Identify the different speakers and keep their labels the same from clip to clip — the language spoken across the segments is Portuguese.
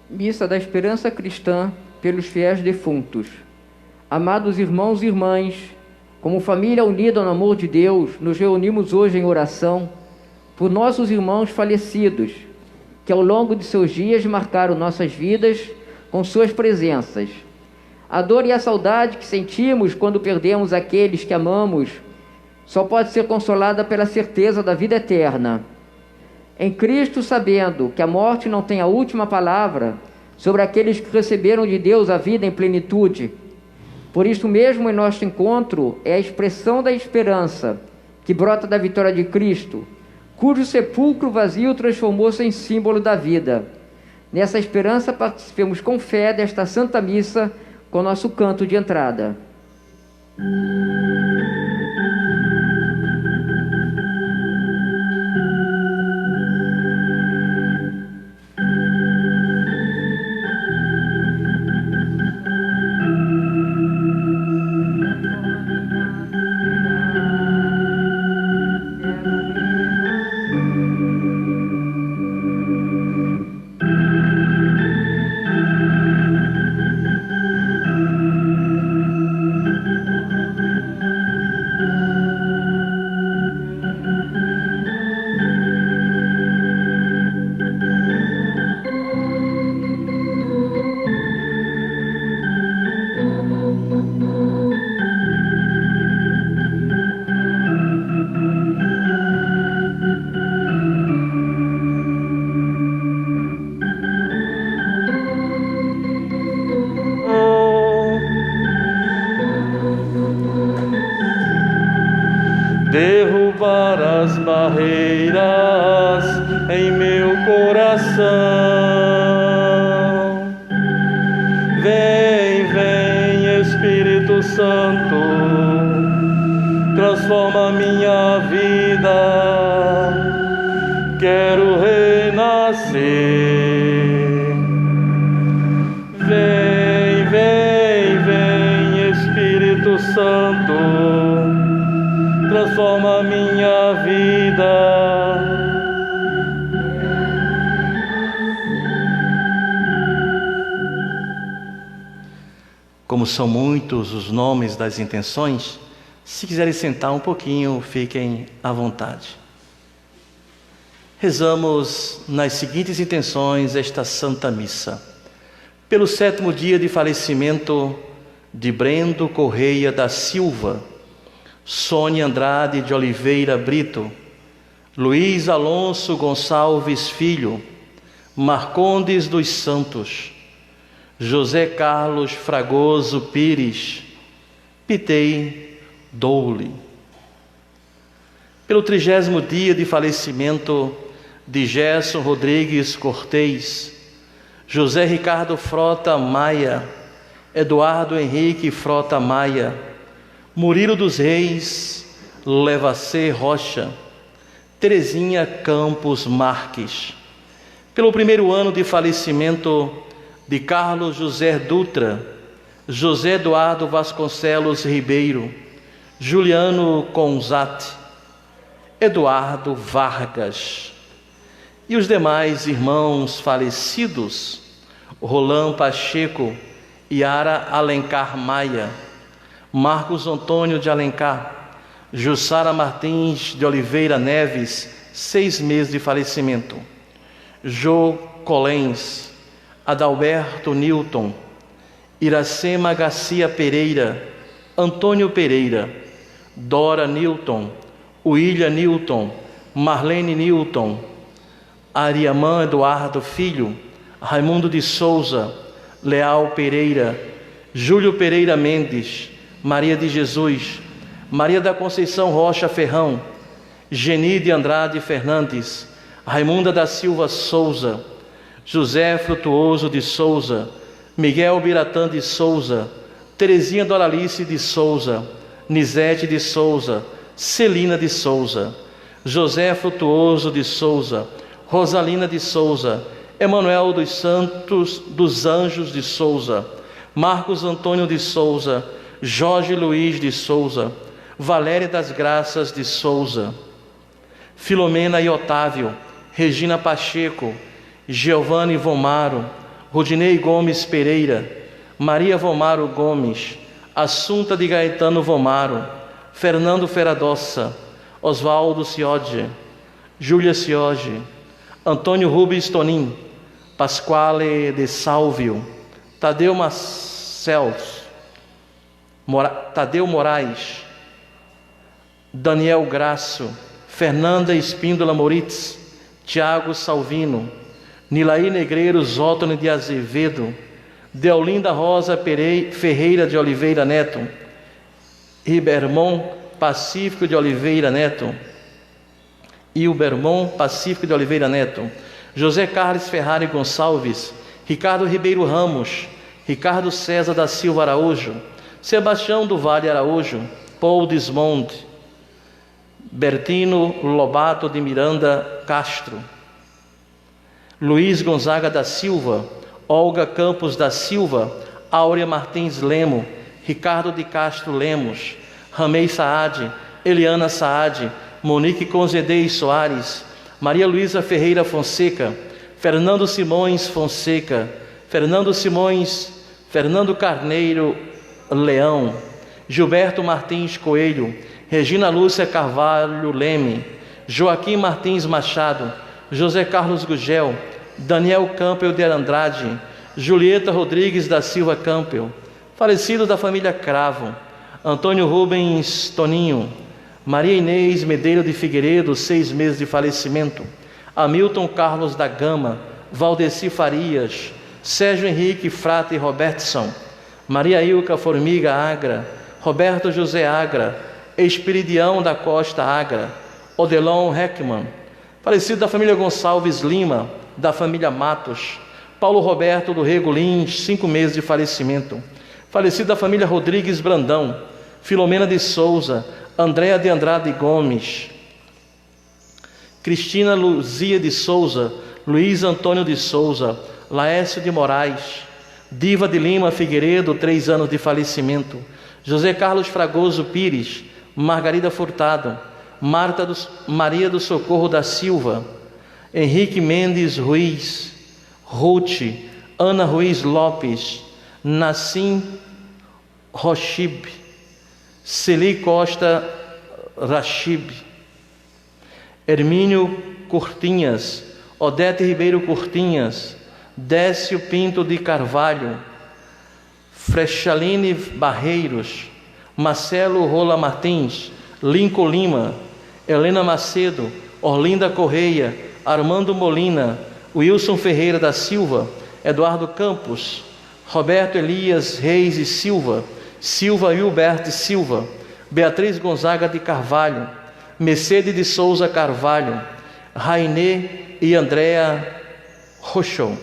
Speaker 1: Missa da Esperança Cristã pelos fiéis defuntos. Amados irmãos e irmãs, como família unida no amor de Deus, nos reunimos hoje em oração por nossos irmãos falecidos, que ao longo de seus dias marcaram nossas vidas com suas presenças. A dor e a saudade que sentimos quando perdemos aqueles que amamos só pode ser consolada pela certeza da vida eterna. Em Cristo, sabendo que a morte não tem a última palavra sobre aqueles que receberam de Deus a vida em plenitude. Por isso mesmo, em nosso encontro, é a expressão da esperança que brota da vitória de Cristo, cujo sepulcro vazio transformou-se em símbolo da vida. Nessa esperança, participemos com fé desta Santa Missa com nosso canto de entrada.
Speaker 2: Derrubar as barreiras em meu coração. Vem, vem, Espírito Santo, transforma minha vida. Quero renascer. Vem, vem, vem, Espírito Santo, transforma minha vida. Como são muitos os nomes das intenções, se quiserem sentar um pouquinho, fiquem à vontade. Rezamos nas seguintes intenções esta Santa Missa. Pelo 7º dia de falecimento de Brendo Correia da Silva, Sônia Andrade de Oliveira Brito, Luiz Alonso Gonçalves Filho, Marcondes dos Santos, José Carlos Fragoso Pires, Pitei Doule. Pelo 30º dia de falecimento de Gerson Rodrigues Cortês, José Ricardo Frota Maia, Eduardo Henrique Frota Maia, Murilo dos Reis Levacê Rocha, Terezinha Campos Marques. Pelo 1º ano de falecimento de Carlos José Dutra, José Eduardo Vasconcelos Ribeiro, Juliano Conzati, Eduardo Vargas. E os demais irmãos falecidos, Roland Pacheco, Yara Alencar Maia, Marcos Antônio de Alencar, Jussara Martins de Oliveira Neves, 6 meses de falecimento, Jô Colens, Adalberto Newton, Iracema Garcia Pereira, Antônio Pereira, Dora Newton, William Newton, Marlene Newton, Ariamã Eduardo Filho, Raimundo de Souza, Leal Pereira, Júlio Pereira Mendes, Maria de Jesus, Maria da Conceição Rocha Ferrão, Geni de Andrade Fernandes, Raimunda da Silva Souza, José Frutuoso de Souza, Miguel Biratã de Souza, Terezinha Doralice de Souza, Nizete de Souza, Celina de Souza, José Frutuoso de Souza, Rosalina de Souza, Emanuel dos Santos dos Anjos de Souza, Marcos Antônio de Souza, Jorge Luiz de Souza, Valéria das Graças de Souza, Filomena e Otávio, Regina Pacheco, Giovanni Vomaro, Rudinei Gomes Pereira, Maria Vomaro Gomes, Assunta de Gaetano Vomaro, Fernando Feradossa, Oswaldo Ciode, Júlia Ciode, Antônio Rubens Tonin, Pasquale de Salvio, Tadeu Marcels, Tadeu Moraes, Daniel Graço, Fernanda Espíndola Moritz, Tiago Salvino, Nilaí Negreiros Ótone de Azevedo, Deolinda Rosa Ferreira de Oliveira Neto, Ibermon Pacífico de Oliveira Neto, José Carlos Ferrari Gonçalves, Ricardo Ribeiro Ramos, Ricardo César da Silva Araújo, Sebastião do Vale Araújo, Paul Desmonde, Bertino Lobato de Miranda Castro, Luiz Gonzaga da Silva, Olga Campos da Silva, Áurea Martins Lemo, Ricardo de Castro Lemos, Ramei Saad, Eliana Saad, Monique Conzedei Soares, Maria Luísa Ferreira Fonseca, Fernando Simões Fonseca, Fernando Carneiro Leão, Gilberto Martins Coelho, Regina Lúcia Carvalho Leme, Joaquim Martins Machado, José Carlos Gugel, Daniel Campbell de Andrade, Julieta Rodrigues da Silva Campbell, falecido da família Cravo, Antônio Rubens Toninho, Maria Inês Medeiro de Figueiredo, 6 meses de falecimento, Hamilton Carlos da Gama, Valdeci Farias, Sérgio Henrique Frate Robertson, Maria Ilka Formiga Agra, Roberto José Agra, Espiridião da Costa Agra, Odelon Heckman, falecido da família Gonçalves Lima, da família Matos, Paulo Roberto do Rego Lins, 5 meses de falecimento, falecido da família Rodrigues Brandão, Filomena de Souza, Andréa de Andrade Gomes, Cristina Luzia de Souza, Luiz Antônio de Souza, Laércio de Moraes, Diva de Lima Figueiredo, 3 anos de falecimento, José Carlos Fragoso Pires, Margarida Furtado, Maria do Socorro da Silva, Henrique Mendes Ruiz, Ruth, Ana Ruiz Lopes, Nassim Rochib, Celi Costa Rachib, Hermínio Curtinhas, Odete Ribeiro Curtinhas, Décio Pinto de Carvalho, Frechaline Barreiros, Marcelo Rola Martins, Lincoln Lima, Helena Macedo, Orlinda Correia, Armando Molina, Wilson Ferreira da Silva, Eduardo Campos, Roberto Elias Reis e Silva, Silva Hilbert Silva, Beatriz Gonzaga de Carvalho, Mercedes de Souza Carvalho, Rainê e Andréa Rochon,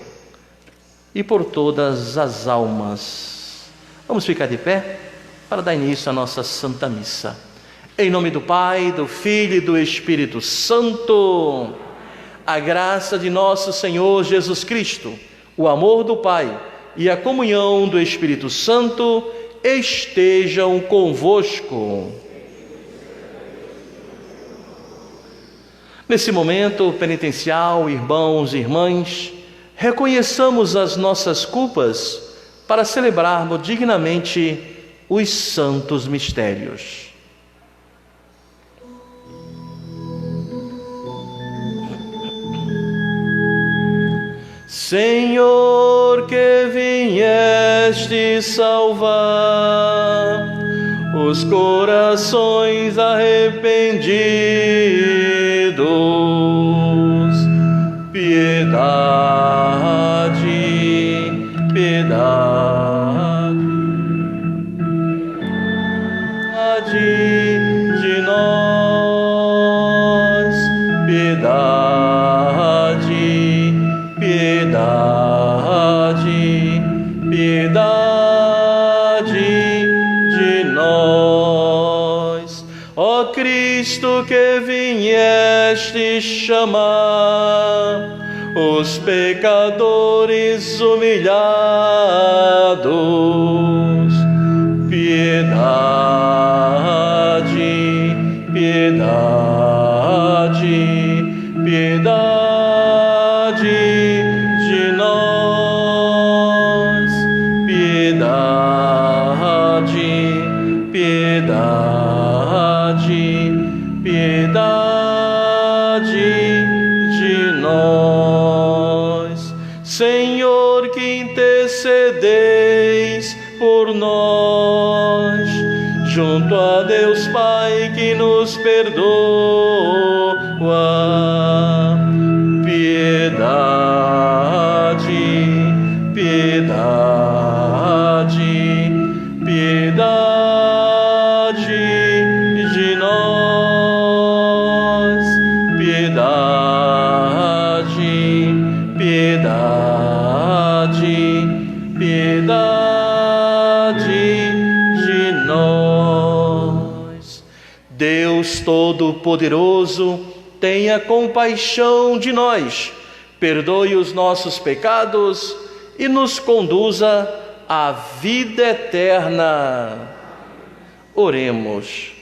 Speaker 2: e por todas as almas. Vamos ficar de pé para dar início à nossa Santa Missa. Em nome do Pai, do Filho e do Espírito Santo, a graça de nosso Senhor Jesus Cristo, o amor do Pai e a comunhão do Espírito Santo estejam convosco. Nesse momento penitencial, irmãos e irmãs, reconheçamos as nossas culpas para celebrarmos dignamente os santos mistérios. Senhor, que vieste salvar os corações arrependidos, piedade, piedade de nós, piedade, piedade, piedade de nós. Ó Cristo, que vieste chamar os pecadores humilhados, piedade, piedade, piedade de nós. intercedeis por nós, junto a Deus Pai que nos perdoa. Piedade, piedade, piedade de nós. Piedade, piedade, piedade de nós. Deus Todo-Poderoso, tenha compaixão de nós, perdoe os nossos pecados e nos conduza à vida eterna. Oremos.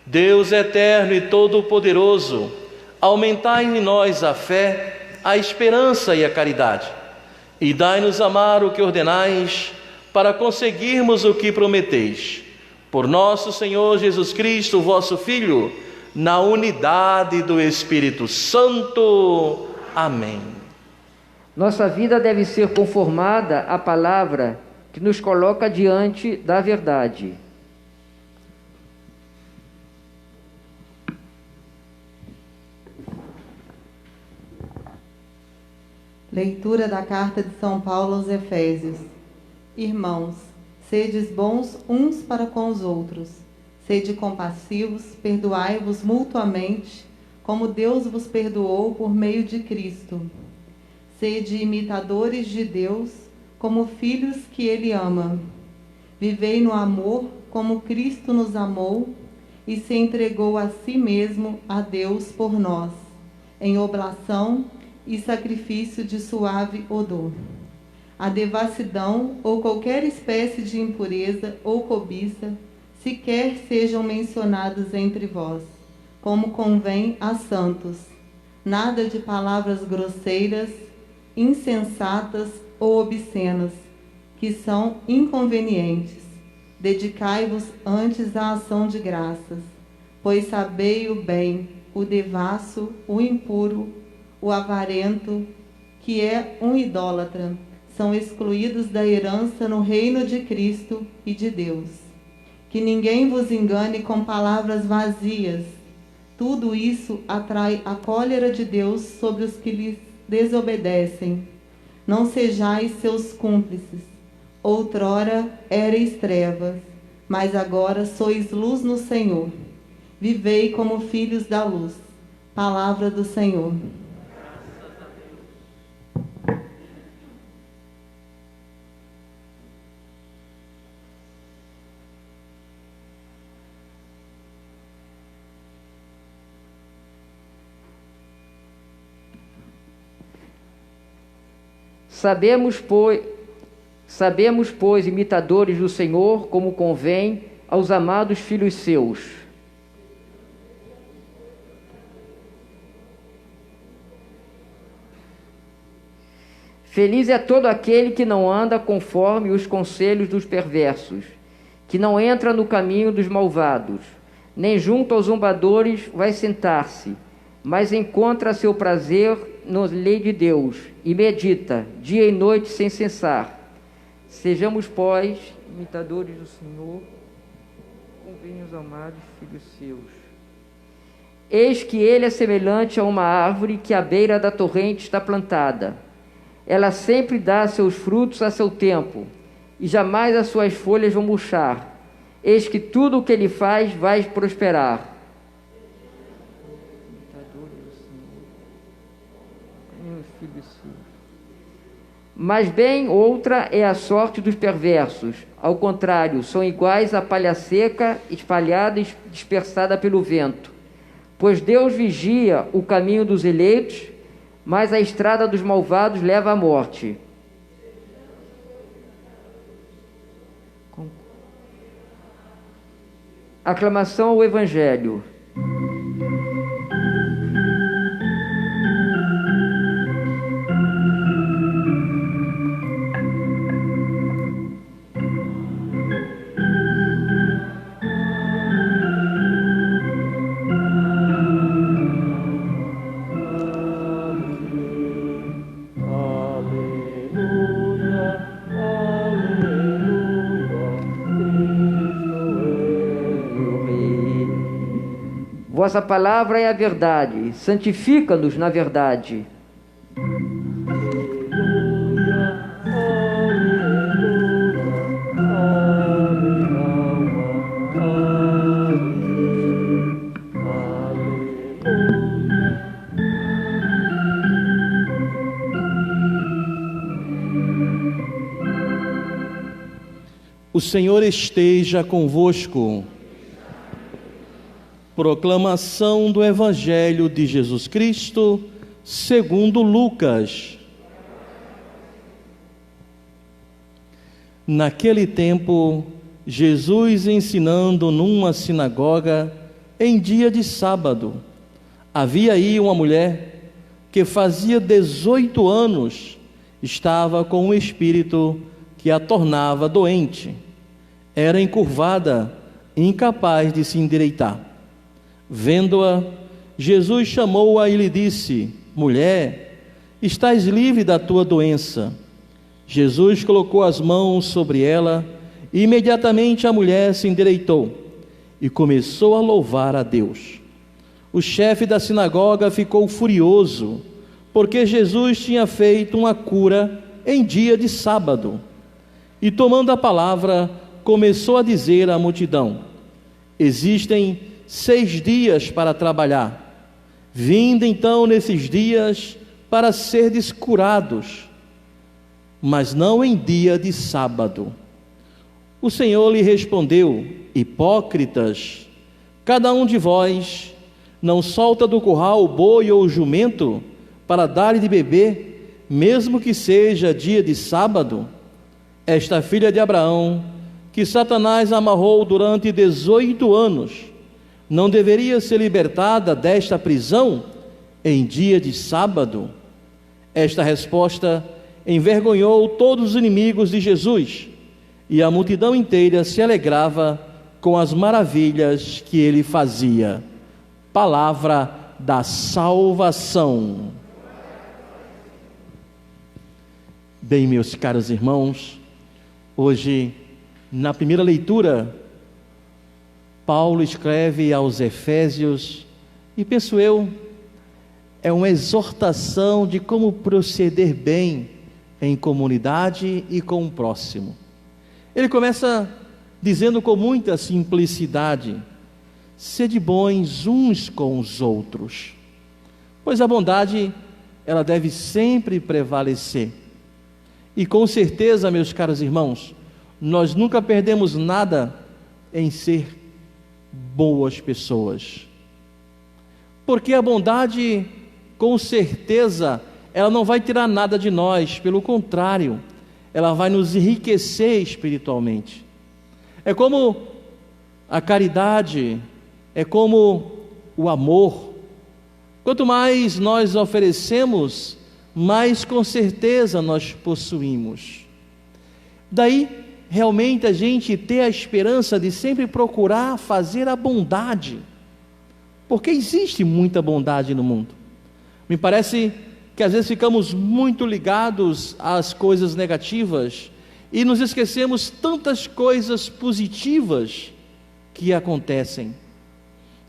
Speaker 2: Deus eterno e todo-poderoso, aumentai em nós a fé, a esperança e a caridade, e dai-nos amar o que ordenais, para conseguirmos o que prometeis. Por nosso Senhor Jesus Cristo, vosso Filho, na unidade do Espírito Santo. Amém.
Speaker 1: Nossa vida deve ser conformada à palavra que nos coloca diante da verdade.
Speaker 3: Leitura da Carta de São Paulo aos Efésios. Irmãos, sedes bons uns para com os outros, sede compassivos, perdoai-vos mutuamente, como Deus vos perdoou por meio de Cristo. Sede imitadores de Deus, como filhos que Ele ama. Vivei no amor, como Cristo nos amou e se entregou a si mesmo a Deus por nós, em oblação e sacrifício de suave odor. A devassidão ou qualquer espécie de impureza ou cobiça sequer sejam mencionados entre vós, como convém a santos. Nada de palavras grosseiras, insensatas ou obscenas, que são inconvenientes. Dedicai-vos antes à ação de graças, pois sabei o bem, o devasso, o impuro, o avarento, que é um idólatra, são excluídos da herança no reino de Cristo e de Deus. Que ninguém vos engane com palavras vazias. Tudo isso atrai a cólera de Deus sobre os que lhes desobedecem. Não sejais seus cúmplices. Outrora éreis trevas, mas agora sois luz no Senhor. Vivei como filhos da luz. Palavra do Senhor.
Speaker 1: Sabemos, pois, imitadores do Senhor, como convém aos amados filhos seus. Feliz é todo aquele que não anda conforme os conselhos dos perversos, que não entra no caminho dos malvados, nem junto aos zombadores vai sentar-se, mas encontra seu prazer na lei de Deus e medita dia e noite sem cessar. Sejamos, pois, imitadores do Senhor, convém aos amados filhos seus. Eis que ele é semelhante a uma árvore que à beira da torrente está plantada. Ela sempre dá seus frutos a seu tempo, e jamais as suas folhas vão murchar. Eis que tudo o que ele faz vai prosperar. Mas bem outra é a sorte dos perversos. Ao contrário, são iguais à palha seca, espalhada e dispersada pelo vento. Pois Deus vigia o caminho dos eleitos, mas a estrada dos malvados leva à morte. Aclamação ao Evangelho.
Speaker 2: Aleluia, aleluia.
Speaker 1: Vossa palavra é a verdade. Santifica-nos na verdade.
Speaker 2: O Senhor esteja convosco. Proclamação do Evangelho de Jesus Cristo, segundo Lucas. Naquele tempo, Jesus ensinando numa sinagoga em dia de sábado, havia aí uma mulher que fazia 18 anos, estava com um espírito que a tornava doente. Era encurvada, incapaz de se endireitar. Vendo-a, Jesus chamou-a e lhe disse: mulher, estás livre da tua doença. Jesus colocou as mãos sobre ela e imediatamente a mulher se endireitou e começou a louvar a Deus. O chefe da sinagoga ficou furioso, porque Jesus tinha feito uma cura em dia de sábado. E tomando a palavra, começou a dizer à multidão: existem 6 dias para trabalhar. Vinde então nesses dias para serdes curados, mas não em dia de sábado. O Senhor lhe respondeu: hipócritas, cada um de vós não solta do curral o boi ou o jumento para dar-lhe de beber, mesmo que seja dia de sábado? Esta filha de Abraão, que Satanás amarrou durante 18 anos, não deveria ser libertada desta prisão em dia de sábado? Esta resposta envergonhou todos os inimigos de Jesus, e a multidão inteira se alegrava com as maravilhas que ele fazia. Palavra da salvação. Bem, meus caros irmãos, hoje, na primeira leitura, Paulo escreve aos Efésios, e penso eu, é uma exortação de como proceder bem em comunidade e com o próximo. Ele começa dizendo com muita simplicidade: sede bons uns com os outros, pois a bondade, ela deve sempre prevalecer. E com certeza, meus caros irmãos, nós nunca perdemos nada em ser boas pessoas, porque a bondade, com certeza, ela não vai tirar nada de nós, pelo contrário, ela vai nos enriquecer espiritualmente. É como a caridade, é como o amor. Quanto mais nós oferecemos, mais com certeza nós possuímos. Daí, realmente, a gente ter a esperança de sempre procurar fazer a bondade, porque existe muita bondade no mundo. Me parece que às vezes ficamos muito ligados às coisas negativas e nos esquecemos tantas coisas positivas que acontecem,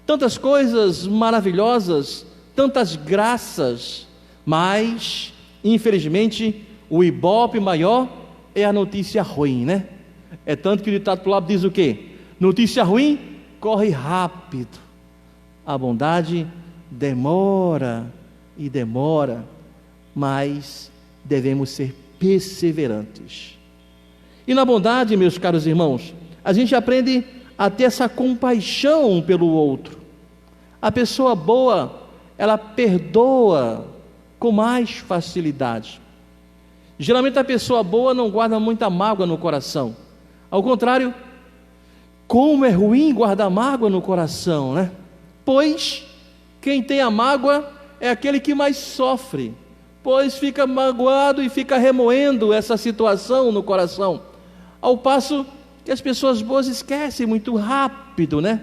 Speaker 2: tantas coisas maravilhosas, tantas graças, mas infelizmente o ibope maior é a notícia ruim, né? É tanto que o ditado popular diz o quê? Notícia ruim corre rápido, a bondade demora e demora, mas devemos ser perseverantes. E na bondade, meus caros irmãos, a gente aprende a ter essa compaixão pelo outro. A pessoa boa, ela perdoa com mais facilidade. Geralmente a pessoa boa não guarda muita mágoa no coração. Ao contrário, como é ruim guardar mágoa no coração, né? Pois quem tem a mágoa é aquele que mais sofre, pois fica magoado e fica remoendo essa situação no coração. Ao passo que as pessoas boas esquecem muito rápido, né?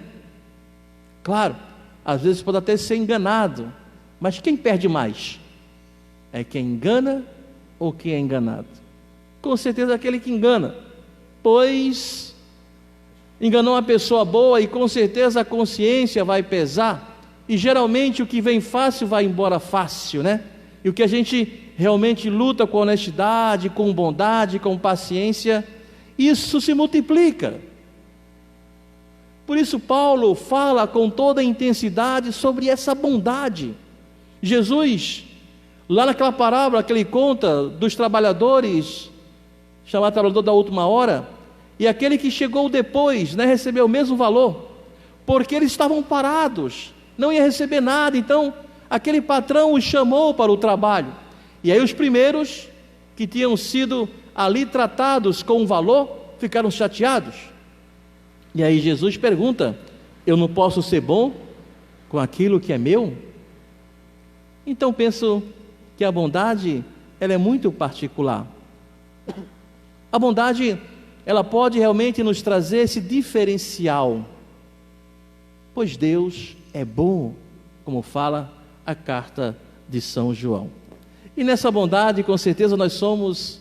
Speaker 2: Claro, às vezes pode até ser enganado, mas quem perde mais? É quem engana ou quem é enganado? Com certeza aquele que engana, pois enganou uma pessoa boa e com certeza a consciência vai pesar, e geralmente o que vem fácil vai embora fácil, né? E o que a gente realmente luta com honestidade, com bondade, com paciência, isso se multiplica. Por isso Paulo fala com toda a intensidade sobre essa bondade. Jesus, lá naquela parábola que ele conta dos trabalhadores, chamado trabalhador da última hora, e aquele que chegou depois, né, recebeu o mesmo valor, porque eles estavam parados, não ia receber nada. Então aquele patrão os chamou para o trabalho, e aí os primeiros que tinham sido ali tratados com valor, ficaram chateados. E aí Jesus pergunta: eu não posso ser bom com aquilo que é meu? Então penso que a bondade, ela é muito particular. A bondade, ela pode realmente nos trazer esse diferencial, pois Deus é bom, como fala a carta de São João. E nessa bondade, com certeza, nós somos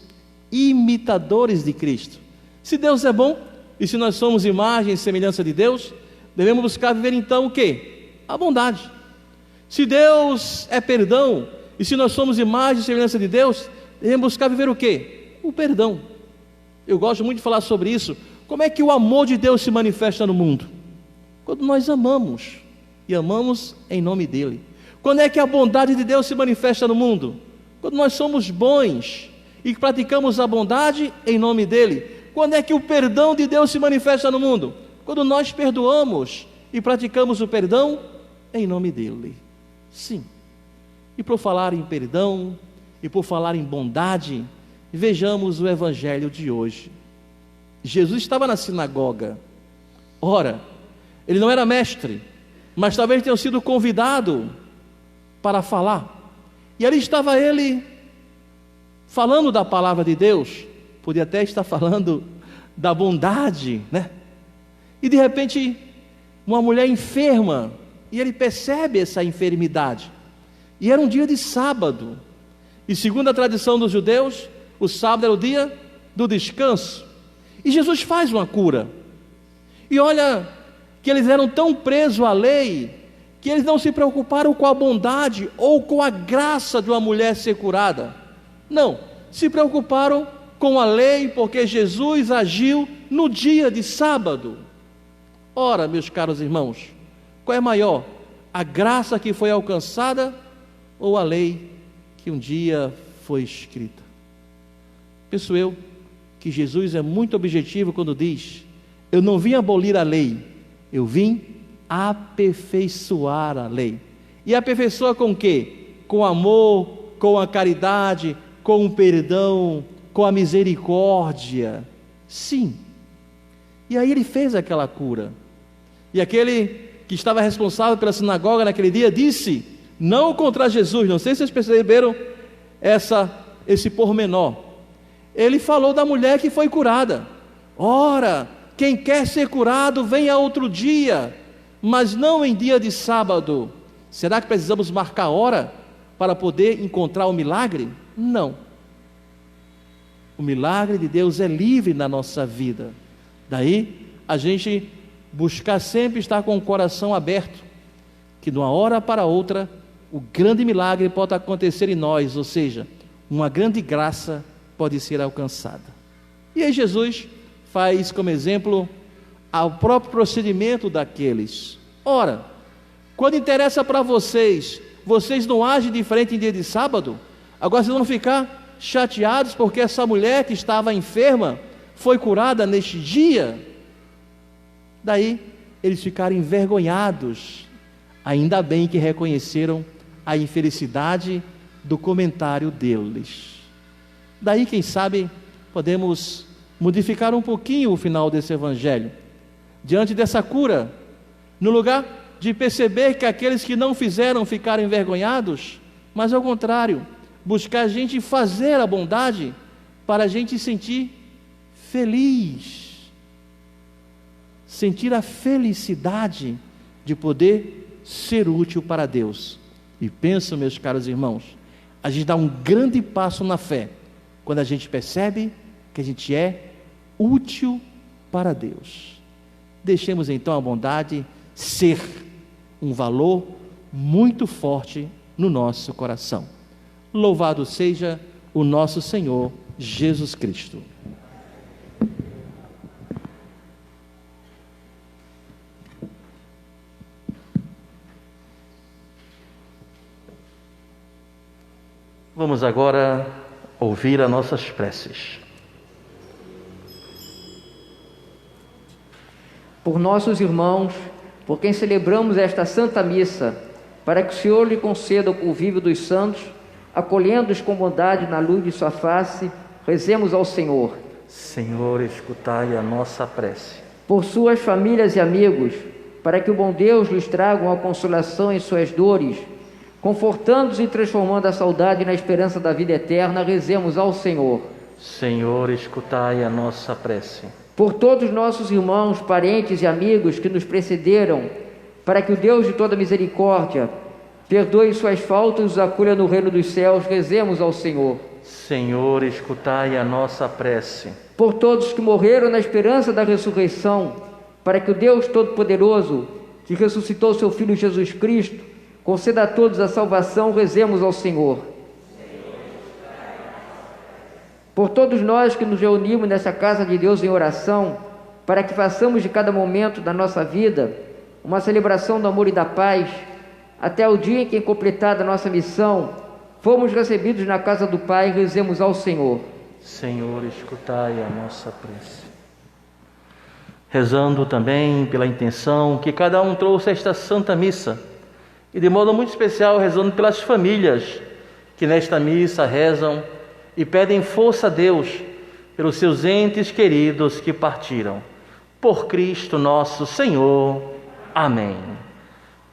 Speaker 2: imitadores de Cristo. Se Deus é bom, e se nós somos imagem e semelhança de Deus, devemos buscar viver então o quê? A bondade. Se Deus é perdão, e se nós somos imagem e semelhança de Deus, devemos buscar viver o quê? O perdão. Eu gosto muito de falar sobre isso. Como é que o amor de Deus se manifesta no mundo? Quando nós amamos, e amamos em nome dEle. Quando é que a bondade de Deus se manifesta no mundo? Quando nós somos bons e praticamos a bondade em nome dEle. Quando é que o perdão de Deus se manifesta no mundo? Quando nós perdoamos e praticamos o perdão em nome dEle. Sim. E por falar em perdão e por falar em bondade, vejamos o evangelho de hoje. Jesus estava na sinagoga. Ora, ele não era mestre, mas talvez tenha sido convidado para falar. E ali estava ele falando da palavra de Deus. Podia até estar falando da bondade, né? E de repente, uma mulher enferma, e ele percebe essa enfermidade. E era um dia de sábado. E segundo a tradição dos judeus, o sábado era o dia do descanso. E Jesus faz uma cura. E olha que eles eram tão presos à lei, que eles não se preocuparam com a bondade ou com a graça de uma mulher ser curada. Não, se preocuparam com a lei, porque Jesus agiu no dia de sábado. Ora, meus caros irmãos, qual é maior? A graça que foi alcançada ou a lei que um dia foi escrita? Penso eu que Jesus é muito objetivo quando diz: eu não vim abolir a lei, eu vim aperfeiçoar a lei. E aperfeiçoa com o quê? Com amor, com a caridade, com o perdão, com a misericórdia. Sim. E aí ele fez aquela cura. E aquele que estava responsável pela sinagoga naquele dia disse, não contra Jesus, não sei se vocês perceberam esse pormenor. Ele falou da mulher que foi curada. Ora, quem quer ser curado, venha outro dia, mas não em dia de sábado. Será que precisamos marcar hora para poder encontrar o milagre? Não. O milagre de Deus é livre na nossa vida. Daí a gente buscar sempre estar com o coração aberto, que de uma hora para outra o grande milagre pode acontecer em nós, ou seja, uma grande graça pode ser alcançada. E aí Jesus faz como exemplo o próprio procedimento daqueles. Ora, quando interessa para vocês, vocês não agem diferente em dia de sábado? Agora vocês vão ficar chateados porque essa mulher que estava enferma foi curada neste dia? Daí eles ficaram envergonhados. Ainda bem que reconheceram a infelicidade do comentário deles. Daí, quem sabe, podemos modificar um pouquinho o final desse evangelho. Diante dessa cura, no lugar de perceber que aqueles que não fizeram ficaram envergonhados, mas ao contrário, buscar a gente fazer a bondade para a gente sentir feliz, sentir a felicidade de poder ser útil para Deus. E penso, meus caros irmãos, a gente dá um grande passo na fé quando a gente percebe que a gente é útil para Deus. Deixemos então a bondade ser um valor muito forte no nosso coração. Louvado seja o nosso Senhor Jesus Cristo. Vamos agora ouvir as nossas preces.
Speaker 1: Por nossos irmãos, por quem celebramos esta Santa Missa, para que o Senhor lhe conceda o convívio dos santos, acolhendo-os com bondade na luz de sua face, rezemos ao Senhor.
Speaker 2: Senhor, escutai a nossa prece.
Speaker 1: Por suas famílias e amigos, para que o bom Deus lhes traga uma consolação em suas dores, confortando-os e transformando a saudade na esperança da vida eterna, rezemos ao Senhor.
Speaker 2: Senhor, escutai a nossa prece.
Speaker 1: Por todos nossos irmãos, parentes e amigos que nos precederam, para que o Deus de toda misericórdia perdoe suas faltas e os acolha no reino dos céus, rezemos ao Senhor.
Speaker 2: Senhor, escutai a nossa prece.
Speaker 1: Por todos que morreram na esperança da ressurreição, para que o Deus Todo-Poderoso, que ressuscitou seu Filho Jesus Cristo, conceda a todos a salvação, rezemos ao Senhor. Por todos nós que nos reunimos nessa casa de Deus em oração, para que façamos de cada momento da nossa vida uma celebração do amor e da paz, até o dia em que, completada a nossa missão, fomos recebidos na casa do Pai, rezemos ao Senhor.
Speaker 2: Senhor, escutai a nossa prece. Rezando também pela intenção que cada um trouxe a esta Santa Missa, e de modo muito especial rezando pelas famílias que nesta missa rezam e pedem força a Deus pelos seus entes queridos que partiram. Por Cristo nosso Senhor. Amém.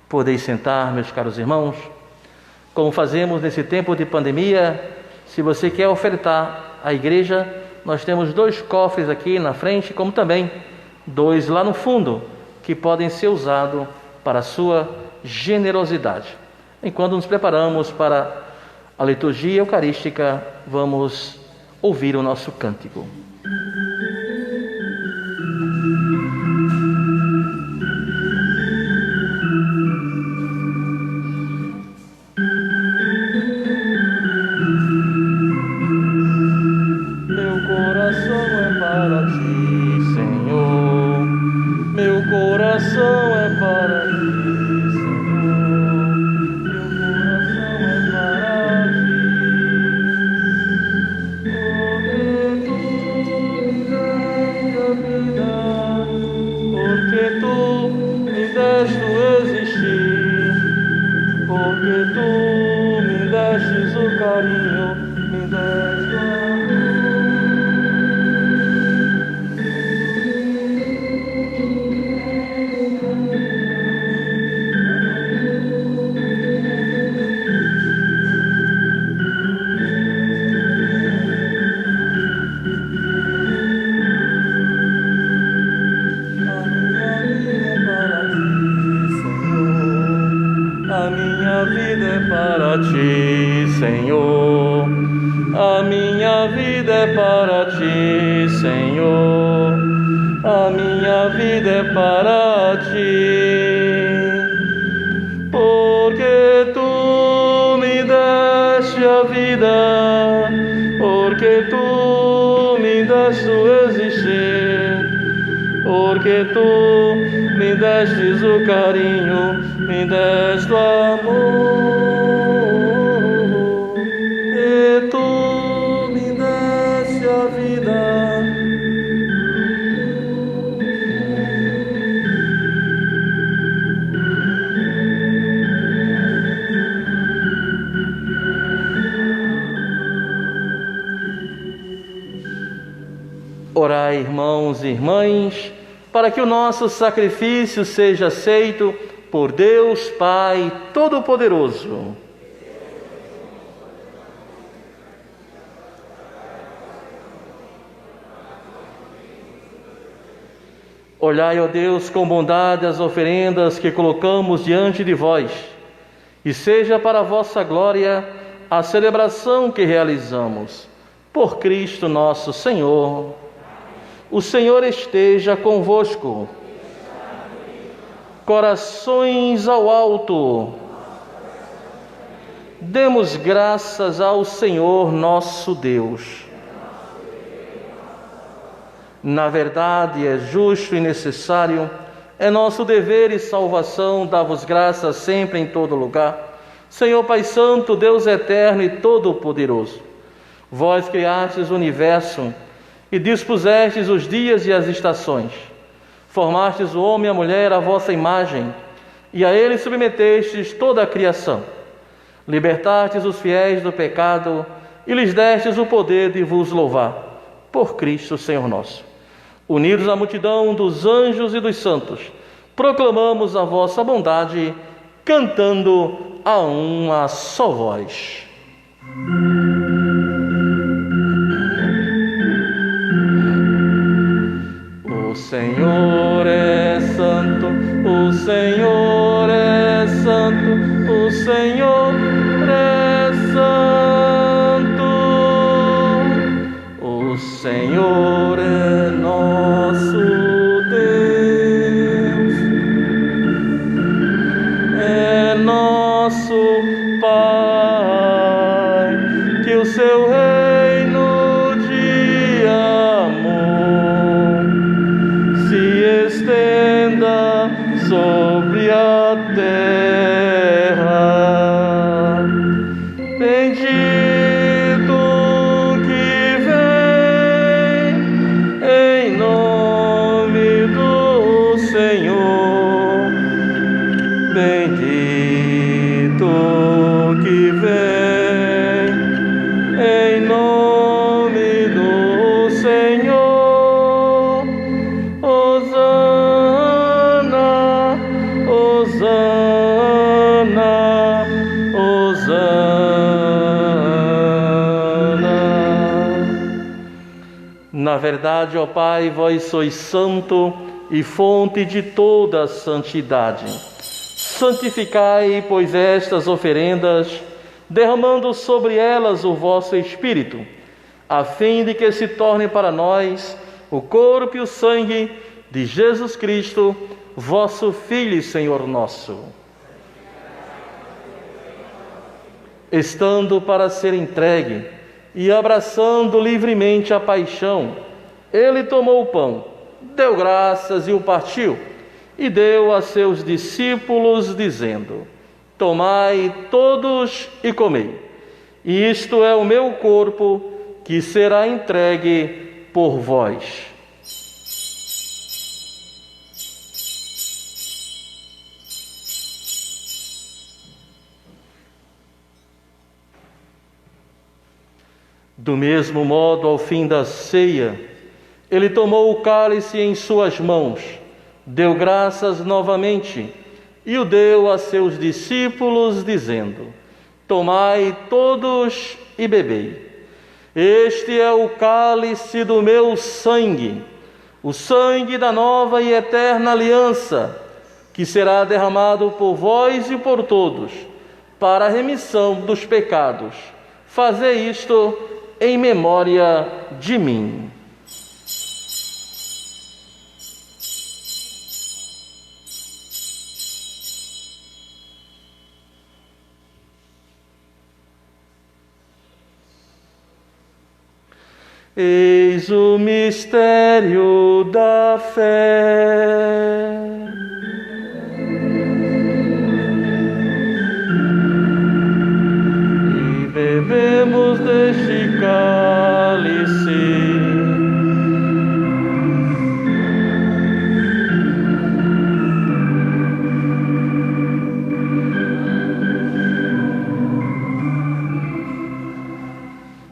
Speaker 2: Podeis sentar, meus caros irmãos. Como fazemos nesse tempo de pandemia, se você quer ofertar à igreja, nós temos 2 cofres aqui na frente, como também 2 lá no fundo, que podem ser usados para a sua generosidade. Enquanto nos preparamos para a liturgia eucarística, vamos ouvir o nosso cântico. Meu coração é para ti, Senhor. Meu coração é para ti. Porque tu me destes o carinho, me deste o amor, e tu me deste a vida. Orai, irmãos e irmãs, para que o nosso sacrifício seja aceito por Deus Pai Todo-Poderoso. Olhai, ó Deus, com bondade as oferendas que colocamos diante de vós, e seja para a vossa glória a celebração que realizamos. Por Cristo nosso Senhor. O Senhor esteja convosco. Corações ao alto. demos graças ao Senhor nosso Deus. Na verdade, é justo e necessário, é nosso dever e salvação dar-vos graças sempre em todo lugar, Senhor Pai Santo, Deus eterno e todo-poderoso. Vós criastes o universo e dispusestes os dias e as estações. Formastes o homem e a mulher à vossa imagem, e a eles submetestes toda a criação. Libertastes os fiéis do pecado e lhes destes o poder de vos louvar, por Cristo Senhor nosso. Unidos à multidão dos anjos e dos santos, proclamamos a vossa bondade, cantando a uma só voz. O Senhor é santo, o Senhor é santo, o Senhor é santo. O Senhor é nosso Deus, é nosso Pai, que o seu reino de amor se estenda sobre a terra. Bendito que vem em nome do Senhor, bendito que vem em nome do Senhor. Hosana, Hosana, Hosana. Na verdade, ó Pai, vós sois santo e fonte de toda a santidade. Santificai, pois, estas oferendas, derramando sobre elas o vosso Espírito, a fim de que se torne para nós o corpo e o sangue de Jesus Cristo, vosso Filho e Senhor nosso. Estando para ser entregue e abraçando livremente a paixão, ele tomou o pão, deu graças e o partiu, e deu a seus discípulos, dizendo: tomai todos e comei, isto é o meu corpo, que será entregue por vós. Do mesmo modo, ao fim da ceia, ele tomou o cálice em suas mãos, deu graças novamente e o deu a seus discípulos, dizendo: tomai todos e bebei. Este é o cálice do meu sangue, o sangue da nova e eterna aliança, que será derramado por vós e por todos, para a remissão dos pecados. Fazei isto em memória de mim. Eis o mistério da fé. E bebemos deste cálice.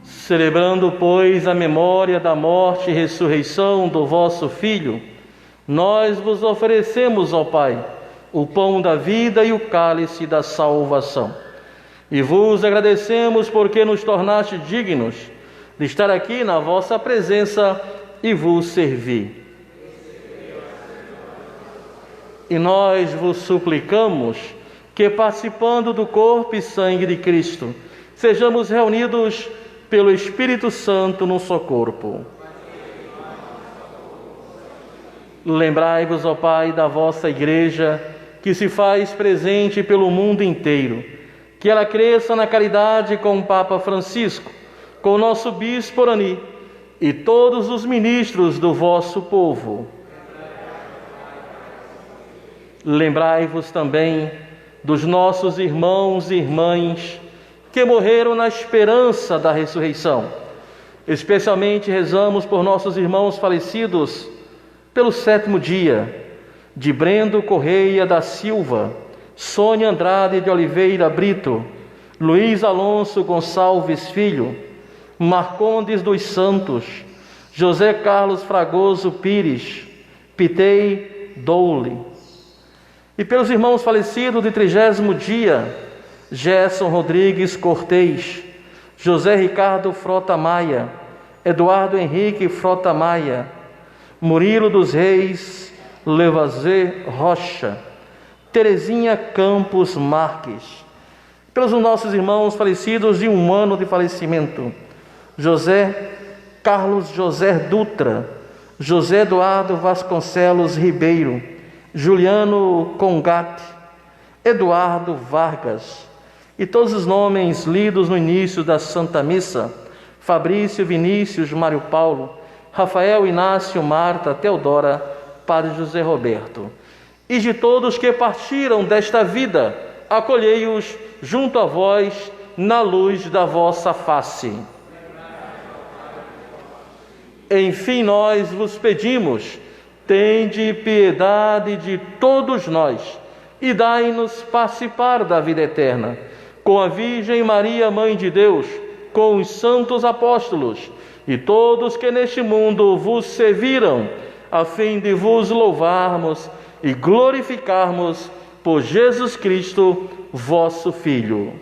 Speaker 2: Celebrando, pois, a memória da morte e ressurreição do vosso Filho, nós vos oferecemos, ó Pai, o pão da vida e o cálice da salvação. E vos agradecemos porque nos tornaste dignos de estar aqui na vossa presença e vos servir. E nós vos suplicamos que, participando do corpo e sangue de Cristo, sejamos reunidos pelo Espírito Santo num só corpo. Lembrai-vos, ó Pai, da vossa Igreja, que se faz presente pelo mundo inteiro, que ela cresça na caridade com o Papa Francisco, com o nosso Bispo Orani e todos os ministros do vosso povo. Lembrai-vos também dos nossos irmãos e irmãs que morreram na esperança da ressurreição. Especialmente rezamos por nossos irmãos falecidos pelo 7º dia, de Brendo Correia da Silva, Sônia Andrade de Oliveira Brito, Luiz Alonso Gonçalves Filho, Marcondes dos Santos, José Carlos Fragoso Pires, Pitei Doule. E pelos irmãos falecidos de 30º dia, Gerson Rodrigues Cortês, José Ricardo Frota Maia, Eduardo Henrique Frota Maia, Murilo dos Reis Levazé Rocha, Terezinha Campos Marques. Pelos nossos irmãos falecidos de 1 ano de falecimento, José Carlos José Dutra, José Eduardo Vasconcelos Ribeiro, Juliano Congate, Eduardo Vargas, e todos os nomes lidos no início da Santa Missa: Fabrício, Vinícius, Mário Paulo, Rafael, Inácio, Marta, Teodora, Padre José Roberto. E de todos que partiram desta vida, acolhei-os junto a vós na luz da vossa face. Enfim, nós vos pedimos, tende piedade de todos nós e dai-nos participar da vida eterna, com a Virgem Maria, Mãe de Deus, com os santos apóstolos e todos que neste mundo vos serviram, a fim de vos louvarmos e glorificarmos por Jesus Cristo, vosso Filho.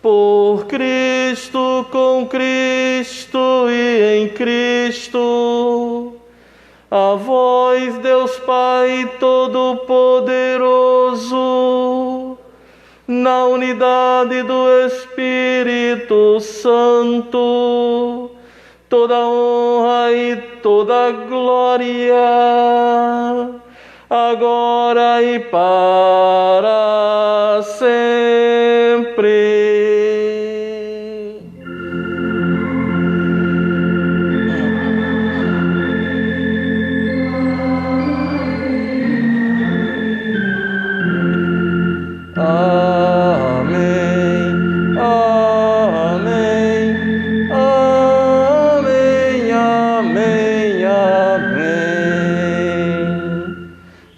Speaker 2: Por Cristo, com Cristo e em Cristo, a vós, Deus Pai Todo-Poderoso, na unidade do Espírito Santo, toda honra e toda glória, agora e para sempre.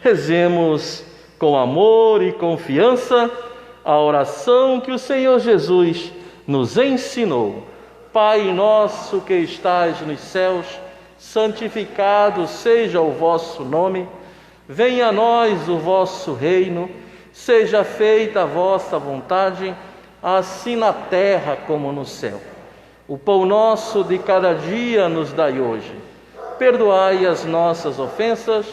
Speaker 2: Rezemos com amor e confiança a oração que o Senhor Jesus nos ensinou. Pai nosso que estais nos céus, santificado seja o vosso nome. Venha a nós o vosso reino. Seja feita a vossa vontade, assim na terra como no céu. O pão nosso de cada dia nos dai hoje. Perdoai as nossas ofensas,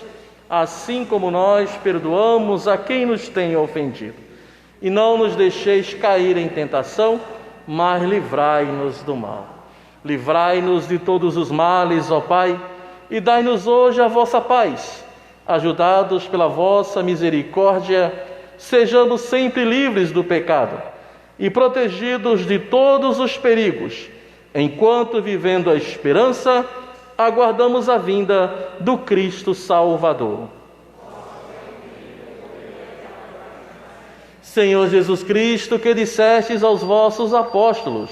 Speaker 2: assim como nós perdoamos a quem nos tem ofendido. E não nos deixeis cair em tentação, mas livrai-nos do mal. Livrai-nos de todos os males, ó Pai, e dai-nos hoje a vossa paz. Ajudados pela vossa misericórdia, sejamos sempre livres do pecado e protegidos de todos os perigos, enquanto, vivendo a esperança, aguardamos a vinda do Cristo Salvador. Senhor Jesus Cristo, que dissestes aos vossos apóstolos: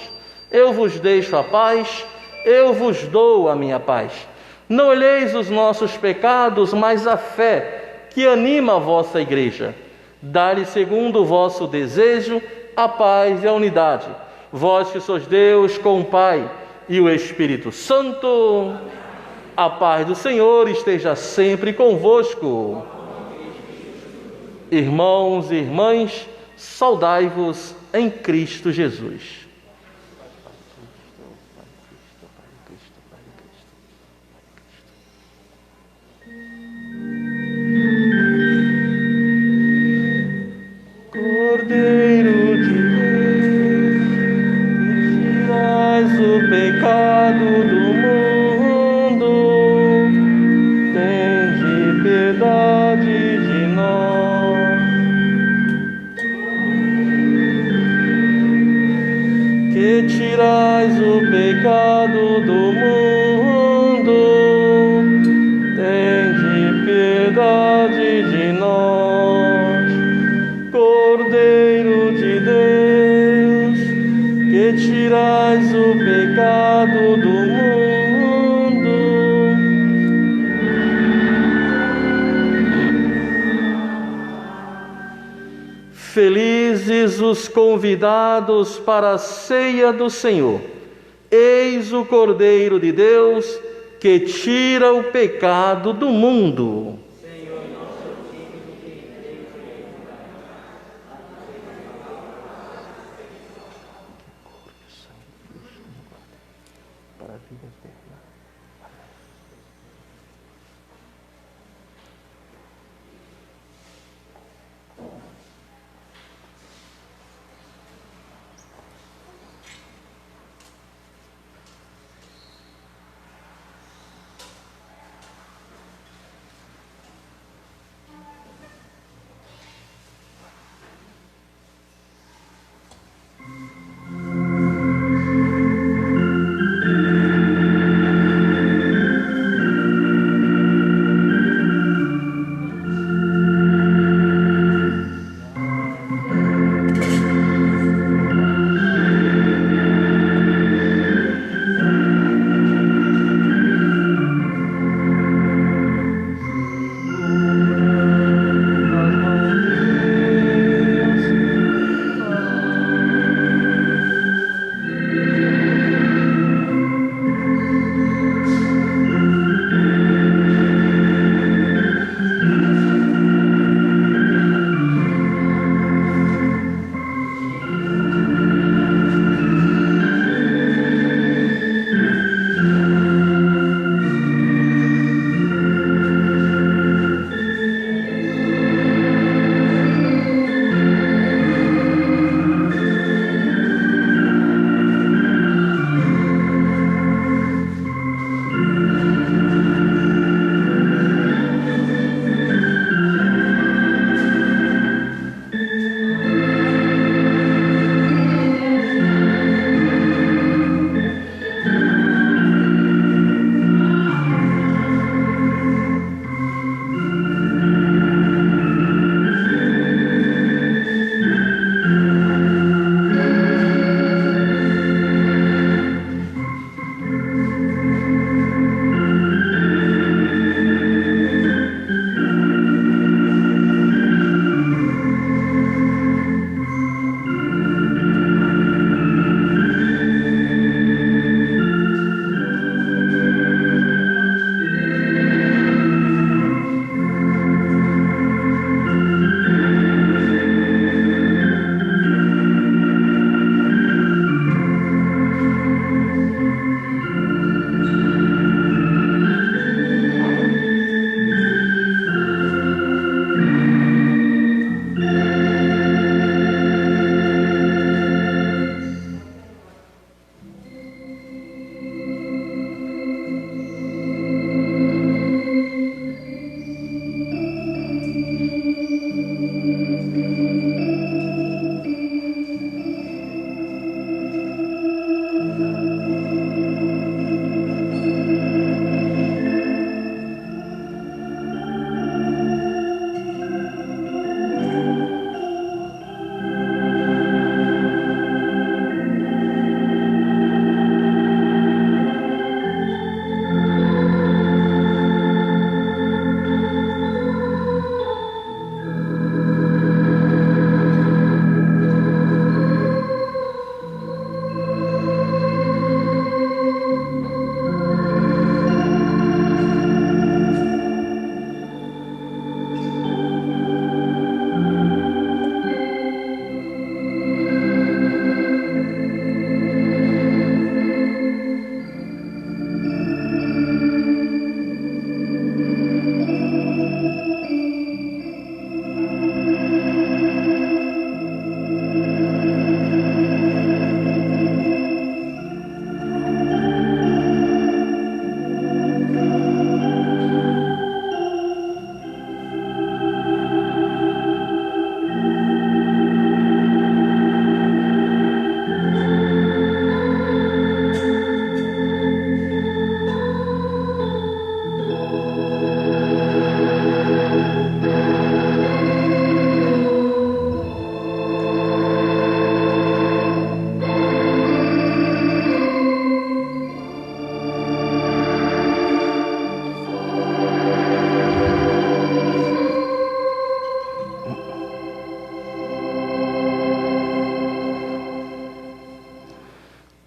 Speaker 2: eu vos deixo a paz, eu vos dou a minha paz. Não olheis os nossos pecados, mas a fé que anima a vossa igreja. Dá-lhe, segundo o vosso desejo, a paz e a unidade. Vós que sois Deus com o Pai e o Espírito Santo, a paz do Senhor esteja sempre convosco. Irmãos e irmãs, saudai-vos em Cristo Jesus. Cordeiro de Deus, que tirais o pecado do mundo, tende piedade de nós. tirais o pecado do mundo, tende piedade de nós. Cordeiro de Deus, que tirais o pecado do mundo, felizes os convidados para a ceia do Senhor. Eis o Cordeiro de Deus, que tira o pecado do mundo.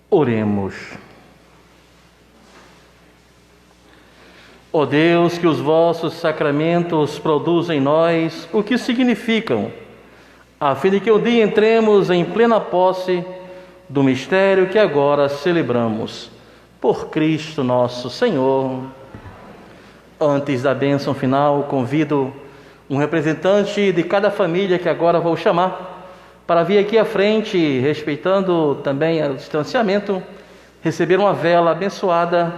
Speaker 2: Oremos. Ó Deus, que os vossos sacramentos produzem em nós o que significam, a fim de que um dia entremos em plena posse do mistério que agora celebramos. Por Cristo nosso Senhor. Antes da bênção final, convido um representante de cada família que agora vou chamar para vir aqui à frente, respeitando também o distanciamento, receber uma vela abençoada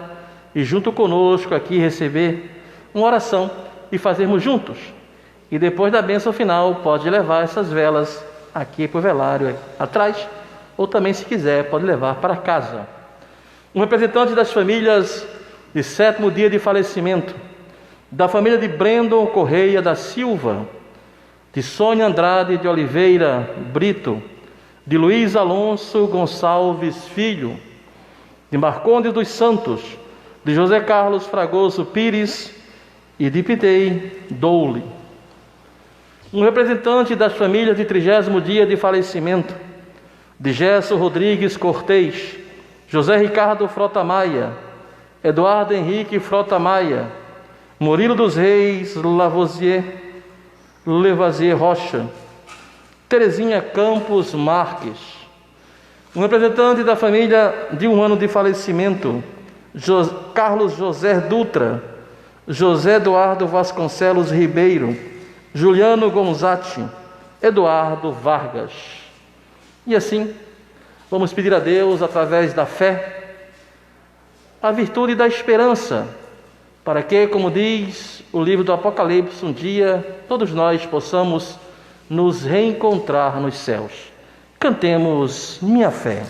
Speaker 2: e junto conosco aqui receber uma oração e fazermos juntos. E depois da bênção final, pode levar essas velas aqui para o velário atrás, ou também, se quiser, pode levar para casa. Um representante das famílias de 7º dia de falecimento, da família de Brandon Correia da Silva, de Sônia Andrade de Oliveira Brito, de Luiz Alonso Gonçalves Filho, de Marcondes dos Santos, de José Carlos Fragoso Pires e de Pitei Doule. Um representante das famílias de 30º dia de falecimento, de Gerson Rodrigues Cortês, José Ricardo Frota Maia, Eduardo Henrique Frota Maia, Murilo dos Reis Levasier Rocha, Terezinha Campos Marques. Um representante da família de 1 ano de falecimento, Carlos José Dutra, José Eduardo Vasconcelos Ribeiro, Juliano Gonzatti, Eduardo Vargas. E assim, vamos pedir a Deus, através da fé, a virtude da esperança, para que, como diz o livro do Apocalipse, um dia todos nós possamos nos reencontrar nos céus. Cantemos Minha Fé.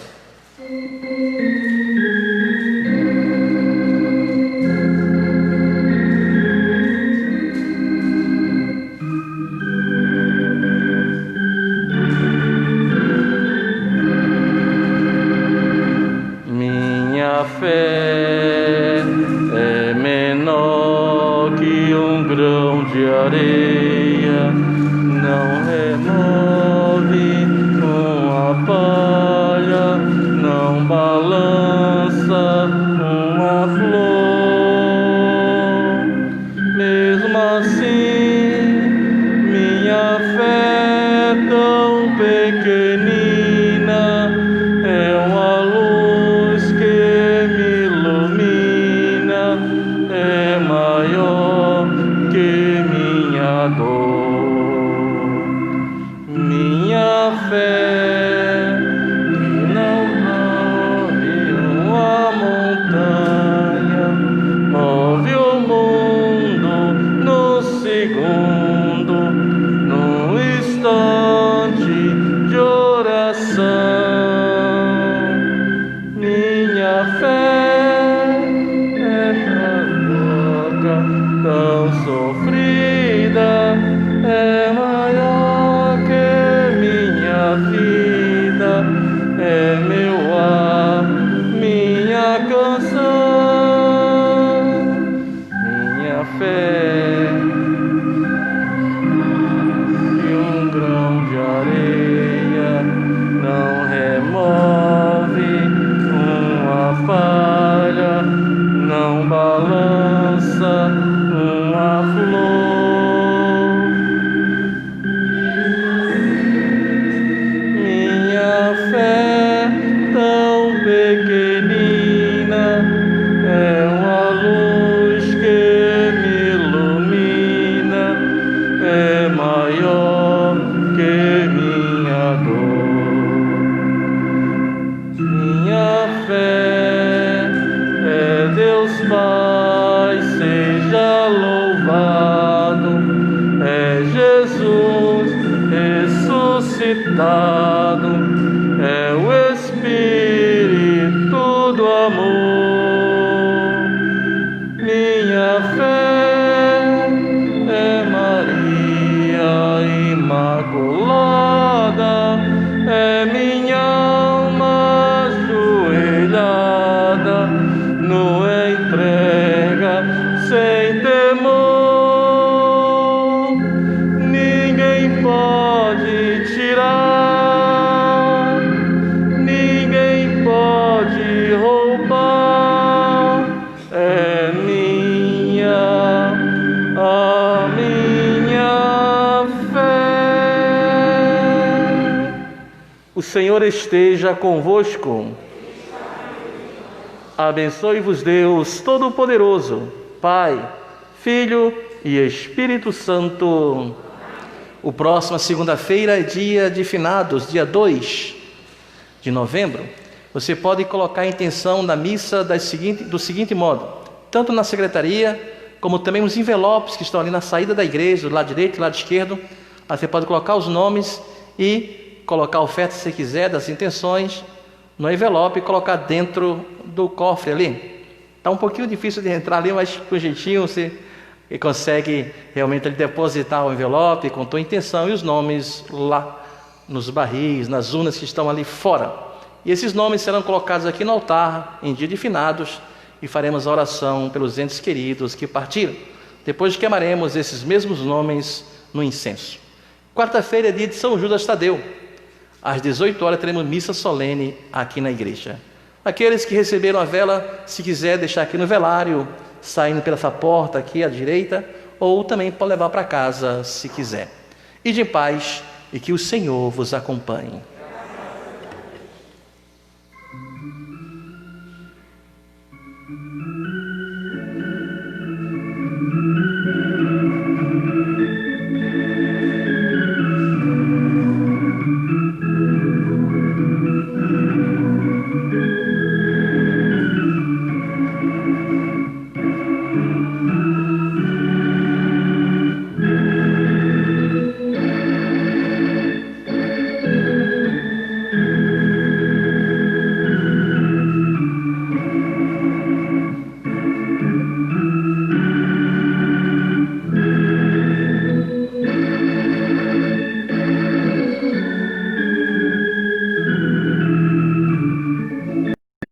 Speaker 2: Minha fé é menor que um grão de areia, não remove uma palha, não balança uma flor. Mesmo assim, minha fé é tão pequenina, é uma luz que me ilumina, é maior que minha dor. Minha fé que não move uma montanha, move o mundo no segundo, num instante de oração. Minha fé é tão fraca, tão sofrida, é maior que minha vida, é meu ar, minha canção. Minha fé que um grão de areia não remove uma palha, não balança uma flor. Minha fé O Senhor esteja convosco. Abençoe-vos Deus Todo-Poderoso, Pai, Filho e Espírito Santo. O próximo segunda-feira é dia de finados, dia 2 de novembro. Você pode colocar a intenção na missa do seguinte modo, tanto na secretaria, como também os envelopes que estão ali na saída da igreja, do lado direito e do lado esquerdo. Aí você pode colocar os nomes e colocar a oferta, se você quiser, das intenções, no envelope e colocar dentro do cofre ali. Está um pouquinho difícil de entrar ali, mas com jeitinho você consegue realmente depositar o envelope com tua intenção e os nomes lá nos barris, nas urnas que estão ali fora. E esses nomes serão colocados aqui no altar em dia de finados e faremos a oração pelos entes queridos que partiram. Depois queimaremos esses mesmos nomes no incenso. Quarta-feira é dia de São Judas Tadeu. Às 18 horas teremos missa solene aqui na igreja. Aqueles que receberam a vela, se quiser deixar aqui no velário, saindo pela essa porta aqui à direita, ou também pode levar para casa se quiser. Ide em paz e que o Senhor vos acompanhe.